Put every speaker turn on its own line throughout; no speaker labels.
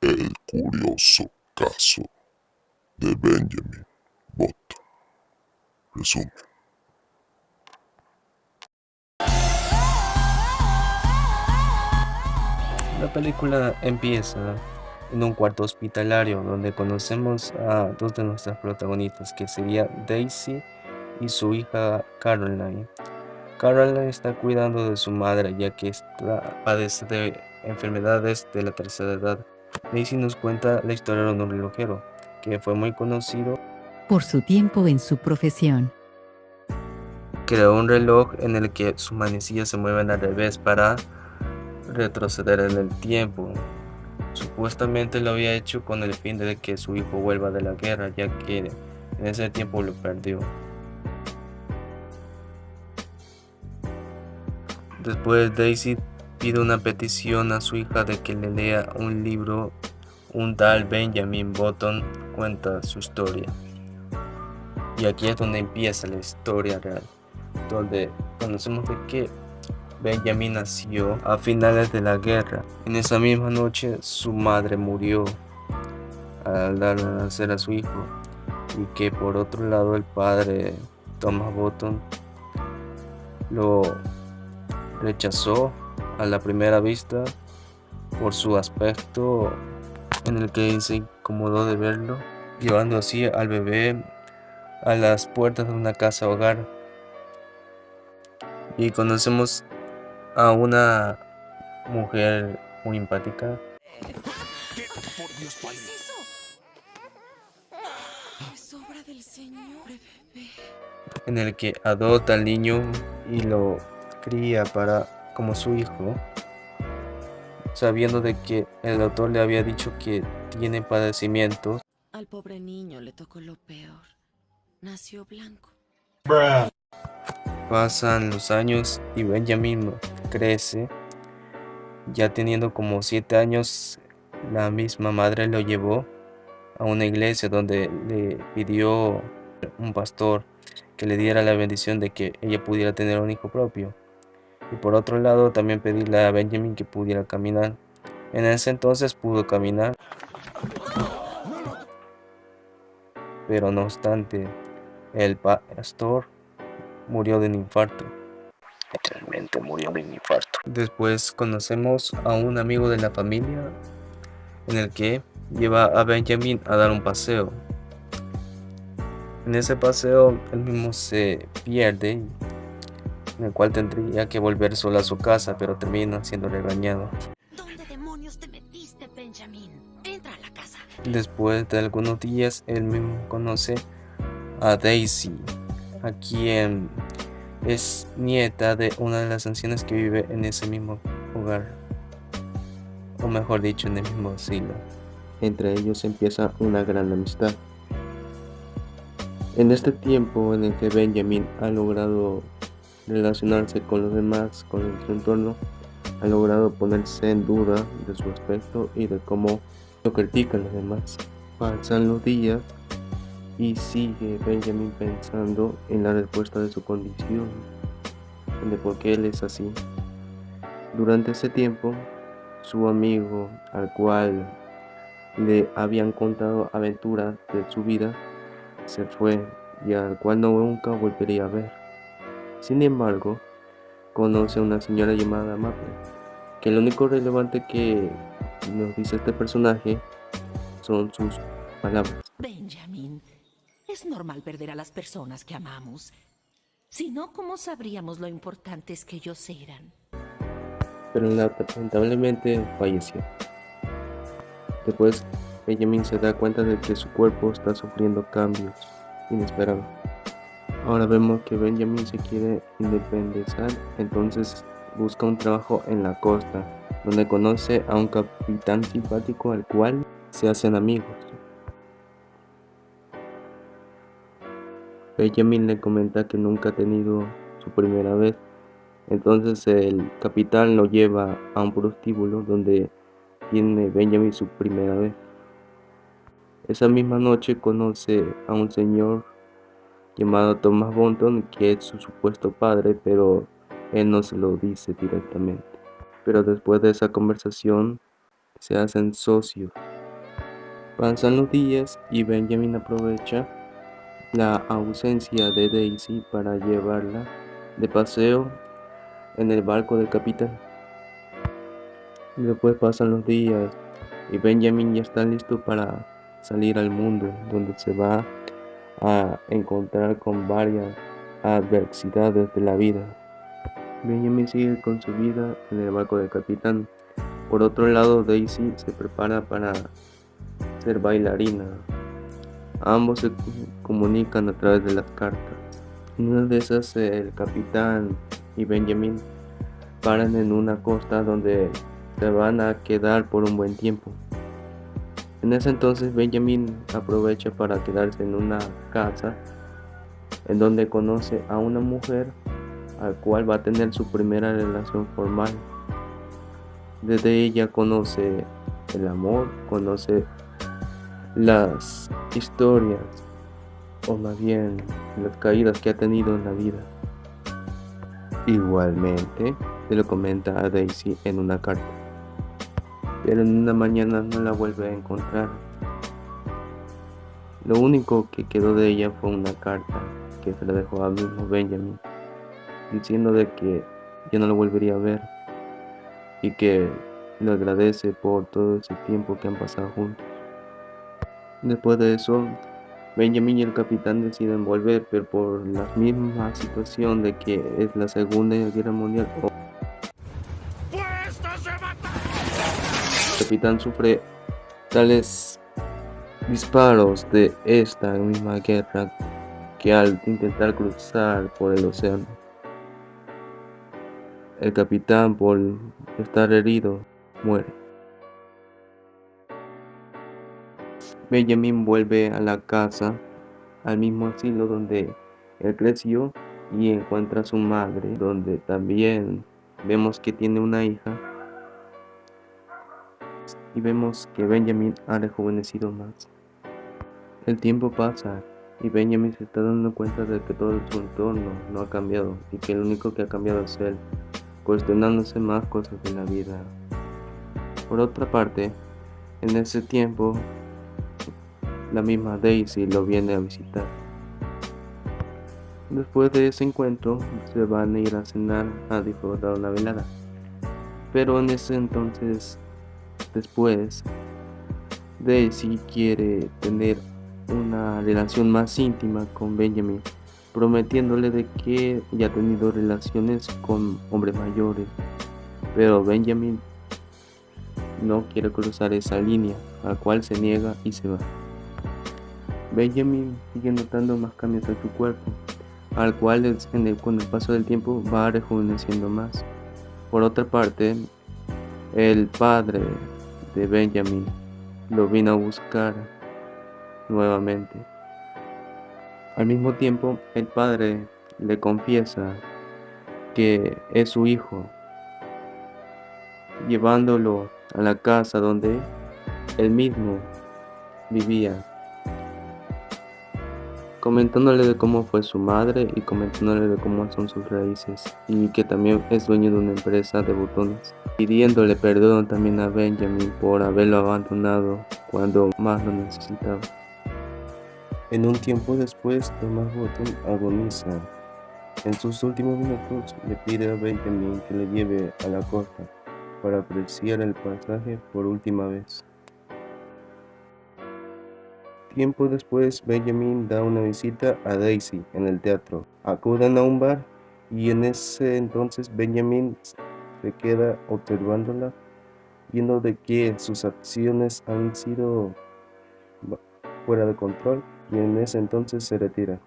El curioso caso de Benjamin Button. Resumen.
La película empieza en un cuarto hospitalario donde conocemos a dos de nuestras protagonistas, que sería Daisy y su hija Caroline. Caroline está cuidando de su madre ya que padece de enfermedades de la tercera edad. Daisy nos cuenta la historia de un relojero que fue muy conocido.
Por su tiempo en su profesión.
Creó un reloj en el que sus manecillas se mueven al revés para retroceder en el tiempo. Supuestamente lo había hecho con el fin de que su hijo vuelva de la guerra, ya que en ese tiempo lo perdió. Después Daisy pide una petición a su hija de que le lea un libro. Un tal Benjamin Button cuenta su historia. Y aquí es donde empieza la historia real, donde conocemos de que Benjamin nació a finales de la guerra. En esa misma noche su madre murió al dar a nacer a su hijo, y que por otro lado el padre Thomas Button lo rechazó a la primera vista por su aspecto, en el que se incomodó de verlo, llevando así al bebé a las puertas de una casa hogar. Y conocemos a una mujer muy empática.
¿Qué? Por Dios,
¿Qué
padre.
es eso? Es obra del Señor, bebé.
En el que adopta al niño y lo cría como su hijo, sabiendo de que el doctor le había dicho que tiene padecimientos.
Al pobre niño le tocó lo peor. Nació blanco.
Pasan los años y Benjamin crece. Ya teniendo como 7 años, la misma madre lo llevó a una iglesia donde le pidió un pastor que le diera la bendición de que ella pudiera tener un hijo propio. Y por otro lado también pedirle a Benjamin que pudiera caminar. En ese entonces pudo caminar, pero no obstante, el pastor murió de un infarto.
Literalmente murió de un infarto.
Después conocemos a un amigo de la familia en el que lleva a Benjamin a dar un paseo. En ese paseo él mismo se pierde, en el cual tendría que volver solo a su casa, pero termina siendo regañado.
¿Dónde demonios te metiste, Benjamin? Entra a la casa.
Después de algunos días él mismo conoce a Daisy, a quien es nieta de una de las ancianas que vive en ese mismo hogar, o mejor dicho, en el mismo asilo. Entre ellos empieza una gran amistad. En este tiempo en el que Benjamin ha logrado relacionarse con los demás, con su entorno, ha logrado ponerse en duda de su aspecto y de cómo lo critican los demás. Pasan los días y sigue Benjamin pensando en la respuesta de su condición, de por qué él es así. Durante ese tiempo, su amigo, al cual le habían contado aventuras de su vida, se fue y al cual nunca volvería a ver. Sin embargo, conoce a una señora llamada Maple, que lo único relevante que nos dice este personaje son sus palabras.
Benjamin, es normal perder a las personas que amamos. Si no, ¿cómo sabríamos lo importantes que ellos eran?
Pero lamentablemente falleció. Después, Benjamin se da cuenta de que su cuerpo está sufriendo cambios inesperados. Ahora vemos que Benjamin se quiere independizar, entonces busca un trabajo en la costa, donde conoce a un capitán simpático al cual se hacen amigos. Benjamin le comenta que nunca ha tenido su primera vez, entonces el capitán lo lleva a un prostíbulo donde tiene Benjamin su primera vez. Esa misma noche conoce a un señor llamado Thomas Button, que es su supuesto padre, pero él no se lo dice directamente. Pero después de esa conversación se hacen socios Pasan los días y Benjamin aprovecha la ausencia de Daisy para llevarla de paseo en el barco del capitán. Después pasan los días y Benjamin ya está listo para salir al mundo, donde se va a encontrar con varias adversidades de la vida. Benjamin sigue con su vida en el barco del capitán. Por otro lado, Daisy se prepara para ser bailarina. Ambos se comunican a través de las cartas. En una de esas, el capitán y Benjamin paran en una costa donde se van a quedar por un buen tiempo. En ese entonces Benjamin aprovecha para quedarse en una casa en donde conoce a una mujer al cual va a tener su primera relación formal. Desde ella conoce el amor, conoce las historias, o más bien las caídas que ha tenido en la vida. Igualmente se lo comenta a Daisy en una carta, pero en una mañana no la vuelve a encontrar. Lo único que quedó de ella fue una carta que se la dejó al mismo Benjamin, diciendo de que ya no lo volvería a ver y que le agradece por todo ese tiempo que han pasado juntos. Después de eso, Benjamin y el capitán deciden volver, pero por la misma situación de que es la Segunda Guerra Mundial. El capitán sufre tales disparos de esta misma guerra que al intentar cruzar por el océano, el capitán, por estar herido, muere. Benjamin vuelve a la casa, al mismo asilo donde él creció, y encuentra a su madre, donde también vemos que tiene una hija, y vemos que Benjamin ha rejuvenecido más. El tiempo pasa y Benjamin se está dando cuenta de que todo su entorno no ha cambiado y que lo único que ha cambiado es él, cuestionándose más cosas de la vida. Por otra parte, en ese tiempo, la misma Daisy lo viene a visitar. Después de ese encuentro, se van a ir a cenar, a disfrutar una velada. Pero en ese entonces, después, Daisy quiere tener una relación más íntima con Benjamin, prometiéndole de que ya ha tenido relaciones con hombres mayores, pero Benjamin no quiere cruzar esa línea, a la cual se niega y se va. Benjamin sigue notando más cambios en su cuerpo, al cual con el paso del tiempo va rejuveneciendo más. Por otra parte, el padre de Benjamin lo vino a buscar nuevamente. Al mismo tiempo, el padre le confiesa que es su hijo, llevándolo a la casa donde él mismo vivía, comentándole de cómo fue su madre y comentándole de cómo son sus raíces, y que también es dueño de una empresa de botones, pidiéndole perdón también a Benjamin por haberlo abandonado cuando más lo necesitaba. En un tiempo después, Thomas Button agoniza. En sus últimos minutos le pide a Benjamin que le lleve a la costa para apreciar el paisaje por última vez. Tiempo después, Benjamin da una visita a Daisy en el teatro. Acuden a un bar y en ese entonces Benjamin se queda observándola, viendo de que sus acciones han sido fuera de control, y en ese entonces se retira.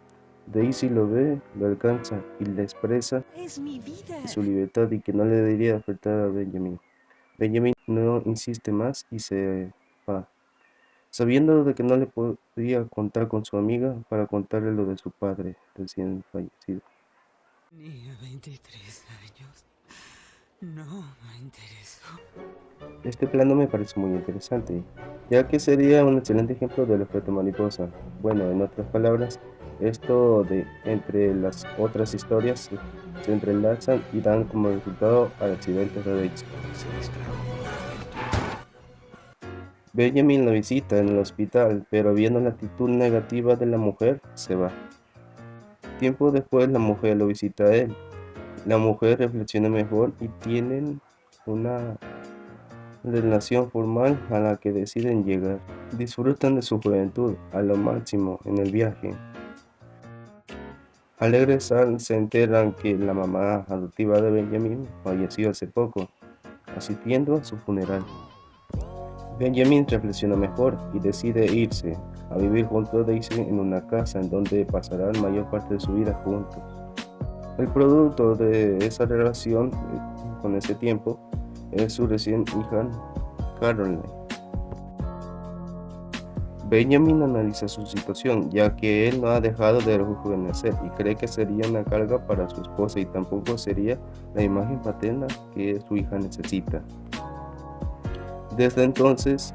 Daisy lo ve, lo alcanza y le expresa
Es mi vida.
su libertad y que no le debería afectar a Benjamin. Benjamin no insiste más y se va, sabiendo de que no le podía contar con su amiga para contarle lo de su padre recién fallecido.
Tenía 23 años. No me interesó.
Este plano me parece muy interesante, ya que sería un excelente ejemplo del efecto mariposa. Bueno, en otras palabras, esto de entre las otras historias se entrelazan y dan como resultado al accidente de Daisy. Benjamin la visita en el hospital, pero viendo la actitud negativa de la mujer, se va. Tiempo después la mujer lo visita a él. La mujer reflexiona mejor y tienen una relación formal a la que deciden llegar. Disfrutan de su juventud a lo máximo en el viaje. Al regresar se enteran que la mamá adoptiva de Benjamin falleció hace poco, asistiendo a su funeral. Benjamin reflexiona mejor y decide irse a vivir junto a Daisy en una casa en donde pasará la mayor parte de su vida juntos. El producto de esa relación con ese tiempo es su recién hija Caroline. Benjamin analiza su situación, ya que él no ha dejado de rejuvenecer y cree que sería una carga para su esposa y tampoco sería la imagen paterna que su hija necesita. Desde entonces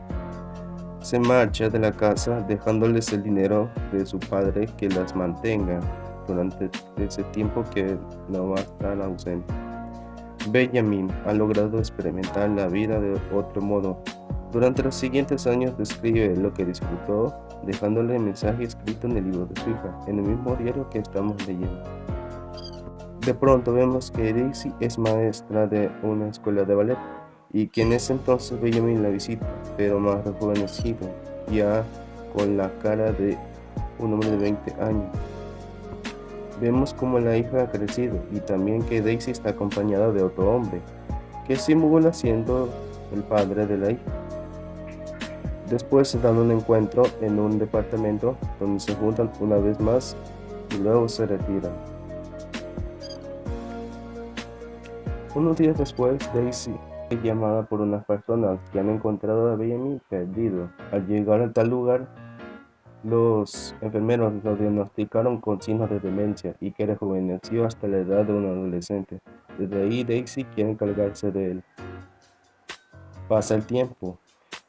se marcha de la casa dejándoles el dinero de su padre que las mantenga durante ese tiempo que no va a estar ausente. Benjamin ha logrado experimentar la vida de otro modo. Durante los siguientes años describe lo que disfrutó, dejándole el mensaje escrito en el libro de su hija, en el mismo diario que estamos leyendo. De pronto vemos que Daisy es maestra de una escuela de ballet y que en ese entonces Benjamin la visita, pero más rejuvenecido, ya con la cara de un hombre de 20 años. Vemos como la hija ha crecido y también que Daisy está acompañada de otro hombre, que simula siendo el padre de la hija. Después se dan un encuentro en un departamento donde se juntan una vez más y luego se retiran. Unos días después, Daisy es llamada por unas personas que han encontrado a Benjamin perdido. Al llegar a tal lugar, los enfermeros lo diagnosticaron con signos de demencia y que rejuveneció hasta la edad de un adolescente. Desde ahí Daisy quiere encargarse de él. Pasa el tiempo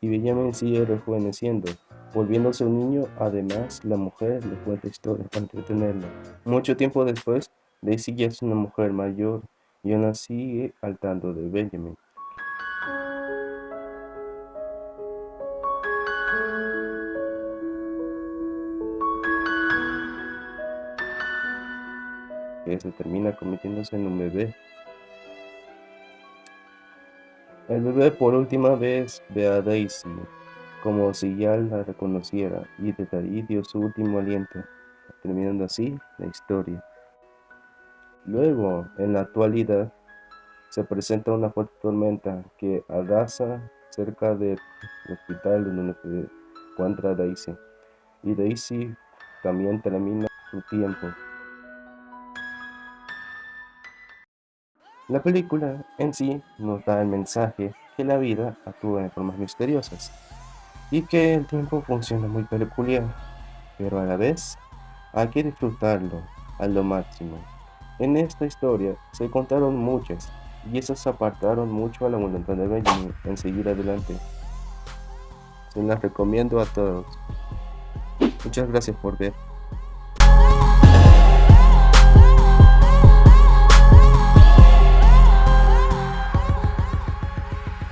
y Benjamin sigue rejuveneciendo, volviéndose un niño. Además, la mujer le cuenta historias para entretenerlo. Mucho tiempo después, Daisy ya es una mujer mayor y aún sigue al tanto de Benjamin. Que se termina convirtiéndose en un bebé. El bebé por última vez ve a Daisy como si ya la reconociera y desde ahí dio su último aliento, terminando así la historia. Luego, en la actualidad, se presenta una fuerte tormenta que arrasa cerca del hospital donde se encuentra Daisy, y Daisy también termina su tiempo. La película en sí nos da el mensaje que la vida actúa de formas misteriosas y que el tiempo funciona muy peculiar, pero a la vez hay que disfrutarlo a lo máximo. En esta historia se contaron muchas y esas apartaron mucho a la voluntad de Benjamin en seguir adelante. Se las recomiendo a todos. Muchas gracias por ver.